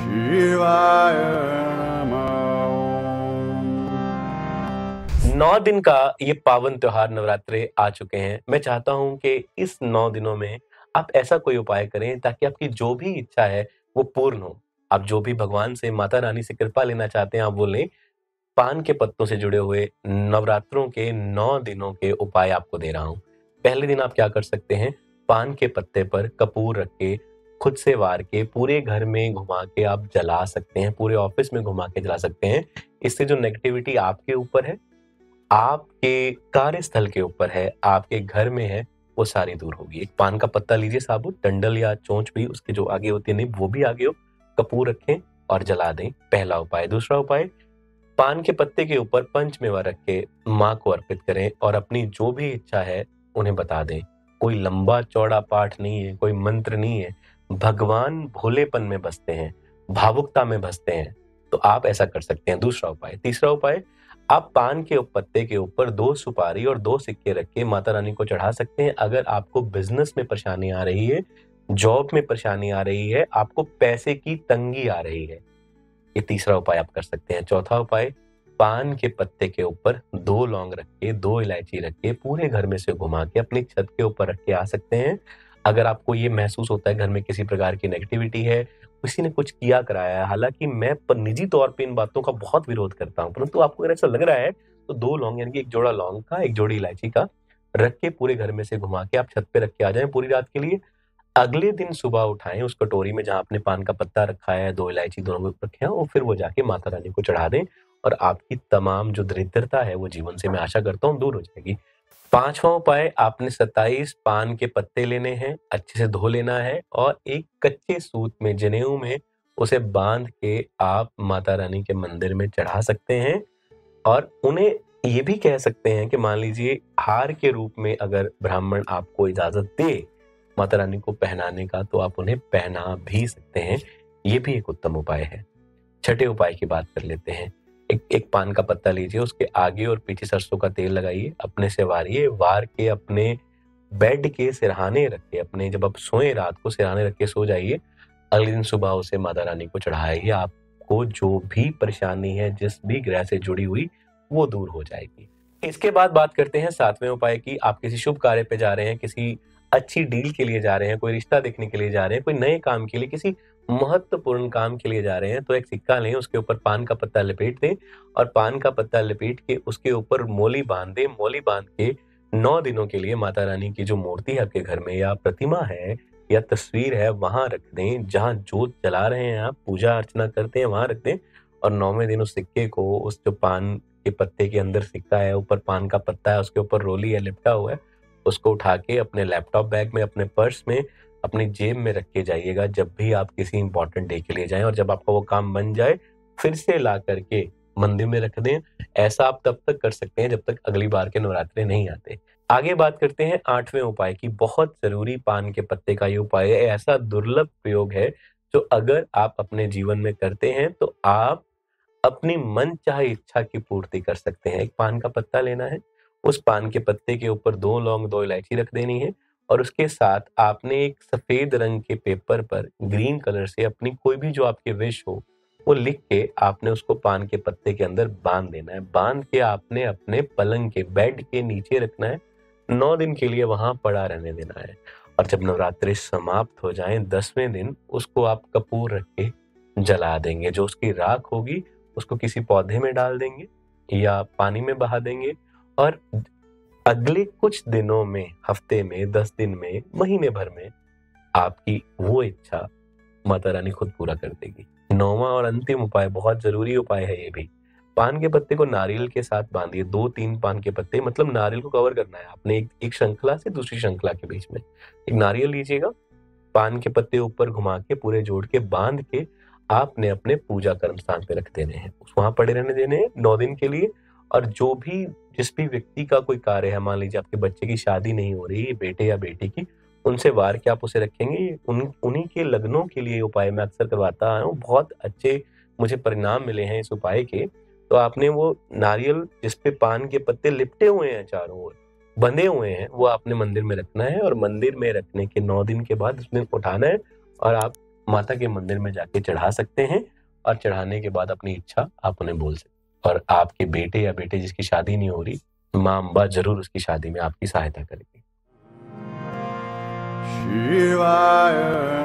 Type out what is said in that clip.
शिवाय नमः। 9 दिन का ये पावन त्योहार नवरात्रे आ चुके हैं। मैं चाहता हूं कि इस 9 दिनों में आप ऐसा कोई उपाय करें ताकि आपकी जो भी इच्छा है वो पूर्ण हो। आप जो भी भगवान से, माता रानी से कृपा लेना चाहते हैं आप वो लें। पान के पत्तों से जुड़े हुए नवरात्रों के 9 दिनों के उपाय आपको दे रहा हूं। पहले दिन आप क्या कर सकते हैं, पान के पत्ते पर कपूर रख के, खुद से वार के, पूरे घर में घुमा के आप जला सकते हैं, पूरे ऑफिस में घुमा के जला सकते हैं। इससे जो नेगेटिविटी आपके ऊपर है, आपके कार्यस्थल के ऊपर है, आपके घर में है, वो सारी दूर होगी। एक पान का पत्ता लीजिए साबुत, डंडल या चोंच भी उसके जो आगे होती है निब वो भी आगे हो, कपूर रखें और जला दें। पहला उपाय। दूसरा उपाय, पान के पत्ते के ऊपर पंचमेवा रख के माँ को अर्पित करें और अपनी जो भी इच्छा है उन्हें बता दें। कोई लंबा चौड़ा पाठ नहीं है, कोई मंत्र नहीं है। भगवान भोलेपन में बसते हैं, भावुकता में बसते हैं, तो आप ऐसा कर सकते हैं। दूसरा उपाय। तीसरा उपाय, आप पान के पत्ते के ऊपर 2 सुपारी और 2 सिक्के रख के माता रानी को चढ़ा सकते हैं। अगर आपको बिजनेस में परेशानी आ रही है, जॉब में परेशानी आ रही है, आपको पैसे की तंगी आ रही है, ये तीसरा उपाय आप कर सकते हैं। चौथा उपाय, पान के पत्ते के ऊपर 2 लौंग रख के, 2 इलायची रख के, पूरे घर में से घुमा के अपनी छत के ऊपर रख के आ सकते हैं। अगर आपको ये महसूस होता है घर में किसी प्रकार की नेगेटिविटी है, किसी ने कुछ किया कराया है, हालांकि मैं निजी तौर पे इन बातों का बहुत विरोध करता हूं, परंतु आपको अगर ऐसा लग रहा है तो 2 लौंग यानी कि 1 जोड़ा लौंग का, 1 जोड़ी इलायची का रख के पूरे घर में से घुमा के आप छत पे रख के आ जाएं पूरी रात के लिए। अगले दिन सुबह उठाएं उस कटोरी में जहां आपने पान का पत्ता रखा है, 2 इलायची दोनों रखे हैं, और फिर वो जाके माता रानी को चढ़ा दें और आपकी तमाम जो दरिद्रता है वो जीवन से, मैं आशा करता हूँ, दूर हो जाएगी। 5वां उपाय, आपने 27 पान के पत्ते लेने हैं, अच्छे से धो लेना है और एक कच्चे सूत में, जनेऊ में उसे बांध के आप माता रानी के मंदिर में चढ़ा सकते हैं। और उन्हें ये भी कह सकते हैं कि मान लीजिए हार के रूप में अगर ब्राह्मण आपको इजाजत दे माता रानी को पहनाने का, तो आप उन्हें पहना भी सकते हैं। ये भी एक उत्तम उपाय है। छठे उपाय की बात कर लेते हैं। एक पान का पत्ता लीजिए, उसके आगे और पीछे सरसों का तेल लगाइए, अपने से वारिए, वार के अपने बेड के सिरहाने रख के, अपने जब आप सोए रात को सिरहाने रख के सो जाइए, अगले दिन सुबह उसे माता रानी को चढ़ाइए। आपको जो भी परेशानी है जिस भी ग्रह से जुड़ी हुई वो दूर हो जाएगी। इसके बाद बात करते हैं 7वें उपाय की। आप किसी शुभ कार्य पे जा रहे हैं, किसी अच्छी डील के लिए जा रहे हैं, कोई रिश्ता देखने के लिए जा रहे हैं, कोई नए काम के लिए, किसी महत्वपूर्ण काम के लिए जा रहे हैं, तो एक सिक्का लें, उसके ऊपर पान का पत्ता लपेट दें और पान का पत्ता लपेट के उसके ऊपर मोली बांध दें। मोली बांध के 9 दिनों के लिए माता रानी की जो मूर्ति है आपके घर में, या प्रतिमा है या तस्वीर है, वहां रख दें। जहां जोत जला रहे हैं आप, पूजा अर्चना करते हैं, वहां रख दें। और 9वें दिन उस सिक्के को, उस जो पान के पत्ते के अंदर सिक्का है, ऊपर पान का पत्ता है, उसके ऊपर रोली है लिपटा हुआ है, उसको उठा के अपने लैपटॉप बैग में, अपने पर्स में, अपनी जेब में रख के जाइएगा जब भी आप किसी इंपॉर्टेंट डे के लिए जाएं। और जब आपका वो काम बन जाए, फिर से ला करके मंदिर में रख दें। ऐसा आप तब तक कर सकते हैं जब तक अगली बार के नवरात्रे नहीं आते। आगे बात करते हैं 8वें उपाय की। बहुत जरूरी पान के पत्ते का ये उपाय है। ऐसा दुर्लभ प्रयोग है जो अगर आप अपने जीवन में करते हैं तो आप अपनी मन चाहे इच्छा की पूर्ति कर सकते हैं। एक पान का पत्ता लेना है, उस पान के पत्ते के ऊपर 2 लौंग, 2 इलायची रख देनी है और उसके साथ आपने एक सफेद रंग के पेपर पर ग्रीन कलर से अपनी कोई भी जो आपकी विश हो वो लिख के आपने उसको पान के पत्ते के अंदर बांध देना है। बांध के आपने अपने पलंग के, बेड के नीचे रखना है। 9 दिन के लिए वहां पड़ा रहने देना है। और जब नवरात्रि समाप्त हो जाएं 10वें दिन उसको आप कपूर रख के जला देंगे। जो उसकी राख होगी उसको किसी पौधे में डाल देंगे या पानी में बहा देंगे और अगले कुछ दिनों में, हफ्ते में, 10 दिन में, महीने भर में आपकी वो इच्छा माता रानी खुद पूरा कर देगी। 9वां और अंतिम उपाय, बहुत जरूरी उपाय है ये भी। पान के पत्ते को नारियल के साथ बांधिए। 2-3 पान के पत्ते, मतलब नारियल को कवर करना है आपने, एक श्रृंखला से दूसरी श्रृंखला के बीच में। एक नारियल लीजिएगा, पान के पत्ते ऊपर घुमा के, पूरे जोड़ के, बांध के आपने अपने पूजा कर्म स्थान पे रख देने हैं, वहां पड़े रहने देने हैं 9 दिन के लिए। और जो भी, जिस भी व्यक्ति का कोई कार्य है, मान लीजिए आपके बच्चे की शादी नहीं हो रही, बेटे या बेटी की, उनसे वार के आप उसे रखेंगे। उन्हीं के लग्नों के लिए उपाय मैं अक्सर करवाता आया हूँ, बहुत अच्छे मुझे परिणाम मिले हैं इस उपाय के। तो आपने वो नारियल जिसपे पान के पत्ते लिपटे हुए हैं, चारों ओर बंधे हुए हैं, वो आपने मंदिर में रखना है और मंदिर में रखने के 9 दिन के बाद उसमें उठाना है और आप माता के मंदिर में जाके चढ़ा सकते हैं और चढ़ाने के बाद अपनी इच्छा आप उन्हें बोल सकते हैं। और आपके बेटे या बेटे जिसकी शादी नहीं हो रही, माँ अम्बा जरूर उसकी शादी में आपकी सहायता करेगी। शिवाय